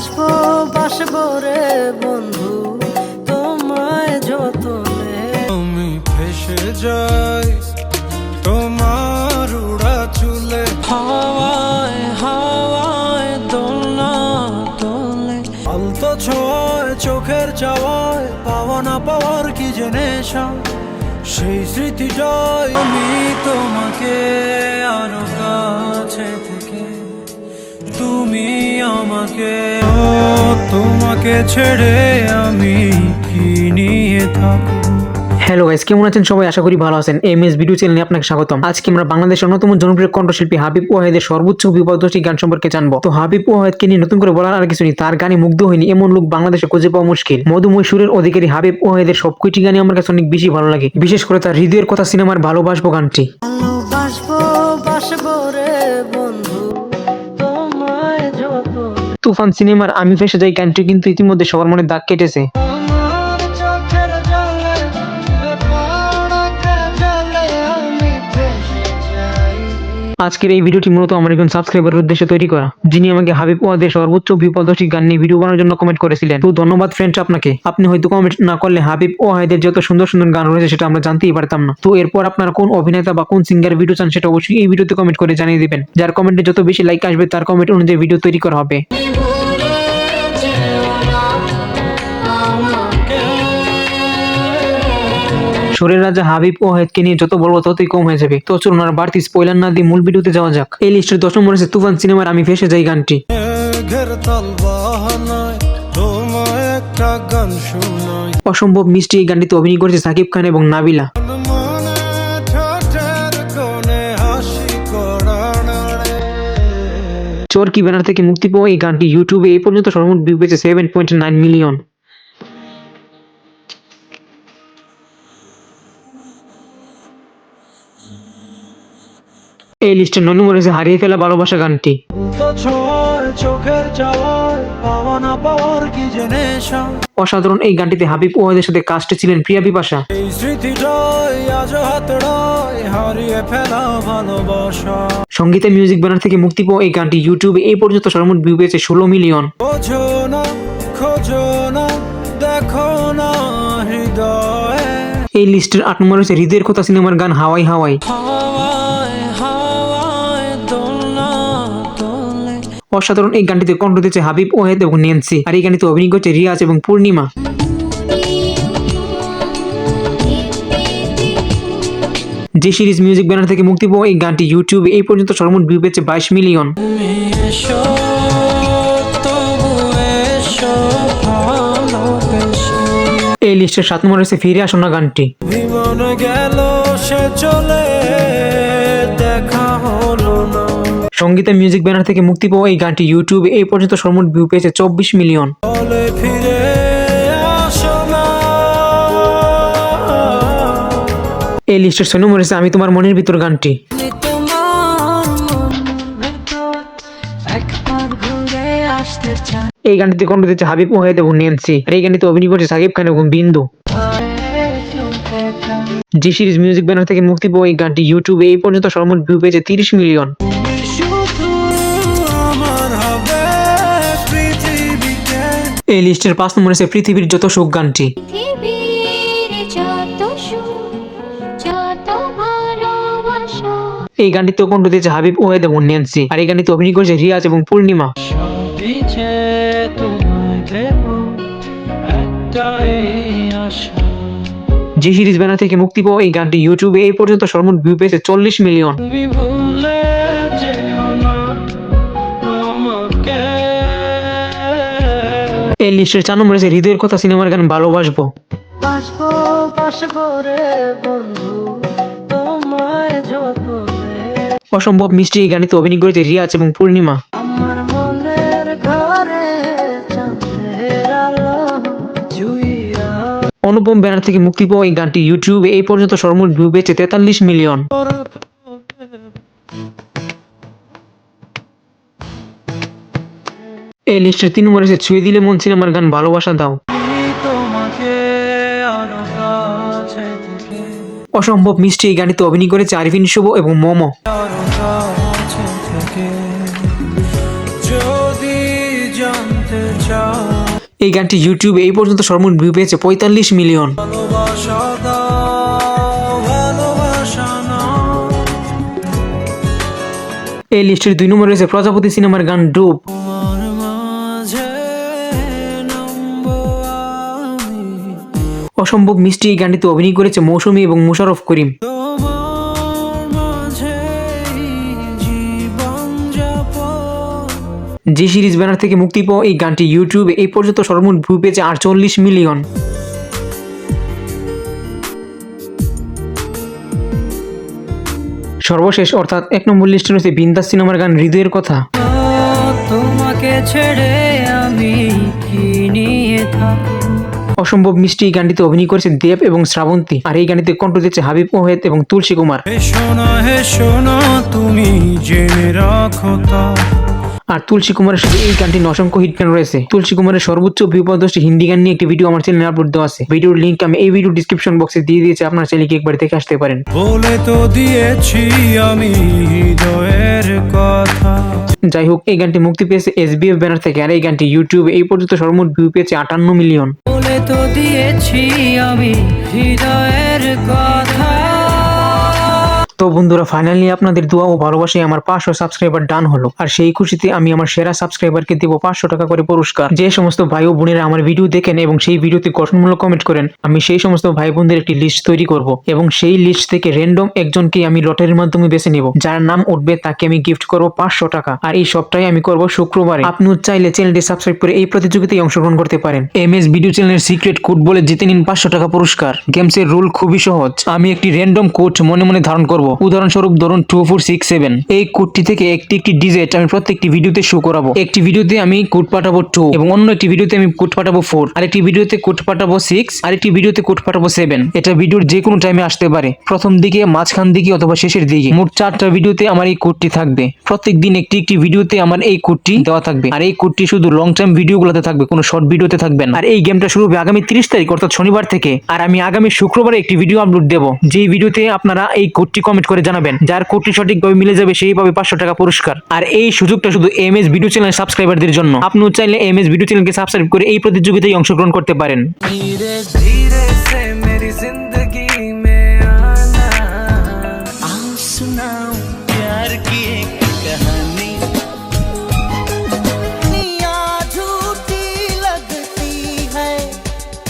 বাসবো বাসবো রে বন্ধু তোমায় যতনে। আমি ভেসে যাই তোমার উড়া চুলে, হাওয়ায় হাওয়ায় দোলনা দোলে। আলতো ছোঁয়ায় চোখের চাওয়ায় পাওয়া না পাওয়ার কি যে নেশা, সেই স্মৃতিটাই আমি তোমাকে আরো কাছে থেকে তুমি আমাকে। তোমাকে ছেড়ে আমি কি নিয়ে থাকবো। হ্যালো গাইস, কেমন আছেন সবাই? আশা করি ভালো আছেন। এমএস ভিডিও চ্যানেলে আপনাকে স্বাগতম। আজকে আমরা বাংলাদেশের অন্যতম জনপ্রিয় কণ্ঠশিল্পী হাবিব ওয়াহিদের সর্বোচ্চ বিপদগ্রস্ত গান সম্পর্কে জানবো। তো হাবিব ওয়াহিদকে নিয়ে নতুন করে বলার আর কিছু নেই, তার গানে মুগ্ধ হয়নি এমন লোক বাংলাদেশে খুঁজে পাওয়া মুশকিল। মধুময় সুরের অধিকারী হাবিব ওয়াহিদের সবকটি গানই আমার কাছে অনেক বেশি ভালো লাগে, বিশেষ করে তার হৃদয়ের কথা সিনেমার ভালোবাসবো গানটি। ভালোবাসবো বাসবো রে বন্ধু তোমায় যতনে। তুফান সিনেমার আমি ফেসে যাই গানটি কিন্তু ইতিমধ্যে সবার মনে দাগ কেটেছে। আমার চোখের জলে পড়াকে জলে আমি ভেসে যাই। আজকের এই ভিডিওটি মূলত আমার একজন সাবস্ক্রাইবারের উদ্দেশ্যে তৈরি করা, যিনি আমাকে হাবিব ওয়াহিদের সর্বোচ্চ বিপদগ্রস্ত গান নিয়ে ভিডিও বানানোর জন্য কমেন্ট করেছিলেন। তো ধন্যবাদ ফ্রেন্ডস আপনাকে। আপনি হয়তো কমেন্ট না করলে হাবিব ওয়াহিদের যত সুন্দর সুন্দর গান রয়েছে সেটা আমরা জানতেই পারতাম না। তো এরপর আপনারা কোন অভিনেতা বা কোন সিঙ্গার ভিডিও চান সেটা অবশ্যই এই ভিডিওতে কমেন্ট করে জানিয়ে দিবেন। যার কমেন্টে যত বেশি লাইক আসবে তার কমেন্ট অনুযায়ী ভিডিও তৈরি করা হবে। সুরের রাজা হাবিব ওয়াহিদকে নিয়ে যত বলবো ততই কম হয়ে যাবে। তো চলুন আর বাড়তি স্পয়লার না দিয়ে মূল ভিডিওতে যাওয়া যাক। এই লিস্টের 10 নম্বরে আছে তুফান সিনেমার আমি ফেসে যাই গানটি। ঘের তাল বাহানায় তোমায় একটা গান শোনাই, অসম্ভব মিষ্টি এই গানটিতে অভিনয় করেছে সাকিব খান এবং নাবিলা। মনে ঠোঁটের কোণে হাসি করা নাড়ে। চরকি ব্যানার থেকে মুক্তি পাওয়া এই গানটি ইউটিউবে এই পর্যন্ত সর্বমোট ভিউ পেয়েছে 7.9 মিলিয়ন। এই লিস্টের 9 নম্বরে আছে হারিয়ে ফেলা ভালোবাসা গানটি। তো ছোঁয়ায় চোখের চাওয়ায় পাওয়া না পাওয়ার কি যে নেশা, অসাধারণ এই গানটিতে হাবিব ওয়াহিদের সাথে কাস্টে ছিলেন প্রিয়া বিপাশা। এই স্মৃতিটাই আজ হাতড়ায় হারিয়ে ফেলা ভালোবাসা। সঙ্গীতা মিউজিক ব্যানার থেকে মুক্তি পাওয়া এই গানটি ইউটিউবে এই পর্যন্ত সর্বমোট ভিউ পেয়েছে 16 মিলিয়ন। বোঝো না খোঁজো না দেখো না হৃদয়ে। এই লিস্টের 8 নম্বরে আছে হৃদয়ের কথা সিনেমার গান হাওয়াই হাওয়াই। হাওয়ায় হাওয়ায় দোলনা দোলে। অসাধারণ এই গানটিতে কণ্ঠ দিয়েছে হাবিব ওয়াহিদ এবং ন্যান্সি, আর এই গানটিতে অভিনয় করছে রিয়াজ এবং পূর্ণিমা। জি সিরিজ মিউজিক ব্যানার থেকে মুক্তি পাওয়া এই গানটি ইউটিউবে এই পর্যন্ত সর্বমোট ভিউ পেয়েছে 22 মিলিয়ন। তুমি এসো তবু এসো ভালোবেসে। এই লিস্টের 7 নম্বরে আছে ফিরে আসো না গানটি। বিমান গেল সে চলে দেখা হলো না, সঙ্গীতা মিউজিক ব্যানার থেকে মুক্তি পাওয়া এই গানটি ইউটিউবে এই পর্যন্ত সর্বমোট ভিউ পেয়েছে 24 মিলিয়ন। বলে ফিরে আসো না। এই লিস্টের 6 নম্বরে আছে আমি তোমার মনের ভিতর গানটি। আমি তোমার মনের ভেতর একবার ঘুরে আসতে চাই। এই গানটিতে কণ্ঠ দিয়েছে হাবিব ওয়াহিদ এবং ন্যান্সি, আর এই গানটিতে অভিনয় করছে সাকিব খান এবং বিন্দু। জি সিরিজ মিউজিক ব্যানার থেকে মুক্তি পাওয়া এই গানটি ইউটিউবে এই পর্যন্ত সর্বমোট ভিউ পেয়েছে 30 মিলিয়ন। শুধু আমার হবে পৃথিবীতে, এই লিস্টের 5 নম্বরে আছে পৃথিবীর যত সুখ গানটি। পৃথিবীর যত সুখ যত ভালোবাসা এই গানটিতে কণ্ঠ দিয়েছে হাবিব ওয়াহিদ এবং ন্যান্সি, আর এই গানটিতে অভিনয় করেছে রিয়াজ এবং পূর্ণিমা। পিছে তোমায় দেব একটাই আশা। জি সিরিজ ব্যানার থেকে মুক্তি পাওয়া এই গানটি ইউটিউবে এই পর্যন্ত সর্বমোট ভিউ পেয়েছে 40 মিলিয়ন। তুমি ভুলে যেও না আমাকে। এই লিস্টের 4 নম্বরে আছে হৃদয়ের কথা সিনেমার গান ভালোবাসবো। বাসবো বাসবো রে বন্ধু তোমায় যতনে। অসম্ভব মিষ্টি এই গানটিতে অভিনয় করেছে রিয়াজ এবং পূর্ণিমা। আমার মনের ঘরে চাঁদের আলো জুইয়া। অনুপম ব্যানার থেকে মুক্তি পাওয়া এই গানটি ইউটিউবে এই পর্যন্ত সর্বমোট ভিউ পেয়েছে 43 মিলিয়ন। এই লিস্টের 3 নম্বরে আছে ছুঁয়ে দিলে মন সিনেমার গান ভালোবাসা দাও। তোমাকে আরো কাছে থেকে অসম্ভব মিষ্টি এই গানটিতে অভিনয় করেছে আরভিন শুভ এবং মোমো। আরো কাছে থেকে যদি জানতে চাও এই গানটি ইউটিউবে এই পর্যন্ত সর্বমোট ভিউ পেয়েছে 45 মিলিয়ন। ভালোবাসা দাও ভালোবাসা নাও এই লিস্টের 2 নম্বরে রয়েছে প্রজাপতি সিনেমার গান ডুব। তোমার মাঝে নামবো আমি অসম্ভব মিষ্টি এই গানটিতে অভিনয় করেছে মৌসুমী এবং মোশাররফ করিম। তোমার মাঝে জীবন যাপন জি সিরিজ ব্যানার থেকে মুক্তি পাওয়া এই গানটি ইউটিউবে এই পর্যন্ত সর্বমোট ভিউ পেয়েছে 48 মিলিয়ন। সর্বশেষ অর্থাৎ 1 নম্বর লিস্টে রয়েছে বিন্দাস সিনেমার গান হৃদয়ের কথা। তোমাকে ছেড়ে আমি কি নিয়ে থাকবো। অসম্ভব মিষ্টি এই গানটিতে অভিনয় করেছে দেব এবং শ্রাবন্তী, আর এই গানটিতে কণ্ঠ দিয়েছে হাবিব ওয়াহিদ এবং তুলসী কুমার। হে শোনা তুমি জেনে রাখো তা আর তুলসী কুমারের সাথে এই গানটি অসংখ্য হিট গান রয়েছে। তুলসী কুমারের সর্বোচ্চ ভিউ পাওয়া 10টি হিন্দি গান নিয়ে একটি ভিডিও আমার চ্যানেলে আপলোড দেওয়া আছে। ভিডিওর লিংক আমি এই ভিডিও ডিসক্রিপশন বক্সে দিয়ে দিয়েছি, আপনার চ্যানেলে একবার দেখে আসতে পারেন। বলে তো দিয়েছি আমি হৃদয়ের কথা। যাই হোক, এই গানটি মুক্তি পেয়েছে SBF ব্যানার থেকে, আর এই গানটি ইউটিউবে এই পর্যন্ত সর্বমোট ভিউ পেয়েছে 58 মিলিয়ন। বলে তো দিয়েছি আমি হৃদয়ের কথা। তো বন্ধুরা, ফাইনালি আপনাদের দোয়া ও ভালোবাসায় আমার 500 সাবস্ক্রাইবার ডান হলো, আর সেই খুশিতে আমি আমার সেরা সাবস্ক্রাইবারকে দেব 500 টাকা করে পুরস্কার। যে সমস্ত ভাই ও বোনেরা আমার ভিডিও দেখেন এবং সেই ভিডিওতে গঠনমূলক কমেন্ট করেন, আমি সেই সমস্ত ভাই বোনদের একটি লিস্ট তৈরি করব এবং সেই লিস্ট থেকে র্যান্ডম একজনকে আমি লটারির মাধ্যমে বেছে নেব। যার নাম উঠবে তাকে আমি গিফট করব 500 টাকা, আর এই সবটাই আমি করব শুক্রবারে। আপনিও চাইলে চ্যানেলটি সাবস্ক্রাইব করে এই প্রতিযোগিতায় অংশগ্রহণ করতে পারেন। MS ভিডিও চ্যানেলের সিক্রেট কোড বলে জিতে নিন 500 টাকা পুরস্কার। গেমসের রুল খুবই সহজ, আমি একটি র্যান্ডম কোড মনে মনে ধারণ করব। উদাহরণস্বরূপ ধরুন 2467। এই কোডটি থেকে একটি ডিজিট আমি প্রত্যেকটি ভিডিওতে শো করাবো। একটি ভিডিওতে আমি কোড পাঠাবো 2 এবং অন্য একটি ভিডিওতে আমি কোড পাঠাবো 4, আরেকটি ভিডিওতে কোড পাঠাবো 6, আরেকটি ভিডিওতে কোড পাঠাবো 7। এটা ভিডিওর যে কোনো টাইমে আসতে পারে, প্রথম দিকে, মাঝখান দিকে অথবা শেষের দিকে। মোট 4টা ভিডিওতে আমার এই কোডটি থাকবে। প্রত্যেকদিন একটি একটি ভিডিওতে আমার এই কোডটি দেওয়া থাকবে, আর এই কোডটি শুধু লং টাইম ভিডিওগুলোতে থাকবে, কোনো শর্ট ভিডিওতে থাকবে না। আর এই গেমটা শুরু হবে আগামী 30 তারিখ অর্থাৎ শনিবার থেকে, আর আমি আগামী শুক্রবারে একটি ভিডিও আপলোড দেব, যেই ভিডিওতে আপনারা এই কোডটি কমেন্ট করে জানাবেন। যার কোডটি সঠিকভাবে মিলে যাবে সেই পাবে 500 টাকা পুরস্কার। আর এই সুযোগটা শুধু MS ভিডিও চ্যানেল সাবস্ক্রাইবারদের জন্য। আপনিও চাইলে MS ভিডিও চ্যানেলকে সাবস্ক্রাইব করে এই প্রতিযোগিতায় অংশগ্রহণ করতে পারেন। ধীরে ধীরে